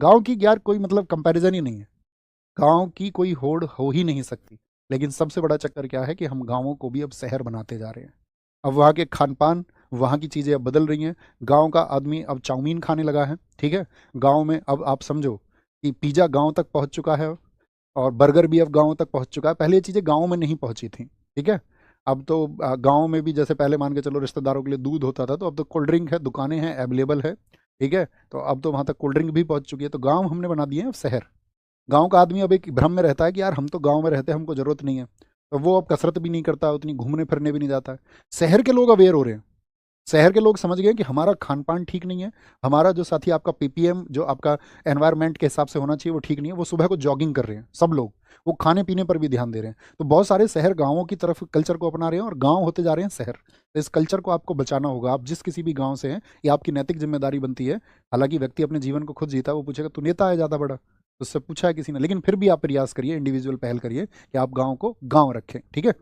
गाँव की यार कोई मतलब कंपैरिजन ही नहीं है, गाँव की कोई होड़ हो ही नहीं सकती। लेकिन सबसे बड़ा चक्कर क्या है कि हम गाँवों को भी अब शहर बनाते जा रहे हैं। अब वहाँ के खान-पान, वहाँ की चीज़ें अब बदल रही हैं। गाँव का आदमी अब चाउमीन खाने लगा है, ठीक है? गाँव में अब आप समझो कि पिज़्ज़ा गाँव तक पहुँच चुका है और बर्गर भी अब गाँव तक पहुँच चुका है। पहले ये चीज़ें गाँव में नहीं पहुँची थी, ठीक है? अब तो गाँव में भी जैसे पहले मान के चलो रिश्तेदारों के लिए दूध होता था, तो अब तो कोल्ड ड्रिंक है, दुकानें हैं, अवेलेबल है, ठीक है? तो अब तो वहाँ तक कोल्ड ड्रिंक भी पहुँच चुकी है। तो गाँव हमने बना दिए हैं अब शहर। गाँव का आदमी अब एक भ्रम में रहता है कि यार हम तो गाँव में रहते हैं, हमको ज़रूरत नहीं है। तो वो अब कसरत भी नहीं करता, उतनी घूमने-फिरने भी नहीं जाता है। शहर के लोग अवेयर हो रहे हैं। शहर के लोग समझ गए कि हमारा खान-पान ठीक नहीं है, हमारा जो साथी आपका पीपीएम जो आपका एनवायरनमेंट के हिसाब से होना चाहिए वो ठीक नहीं है, वो सुबह को जॉगिंग कर रहे हैं सब लोग, वो खाने-पीने पर भी ध्यान दे रहे हैं। तो बहुत सारे शहर गाँवों की तरफ कल्चर को अपना रहे हैं और गाँव होते जा रहे हैं शहर। तो इस कल्चर को आपको बचाना होगा, आप जिस किसी भी गाँव से हैं, ये आपकी नैतिक ज़िम्मेदारी बनती है। हालाँकि व्यक्ति अपने जीवन को खुद जीता है, वो पूछेगा तू नेता है ज़्यादा बड़ा, उससे पूछा है किसी ने, लेकिन फिर भी आप प्रयास करिए, इंडिविजुअल पहल करिए कि आप गाँव को गाँव रखें, ठीक है?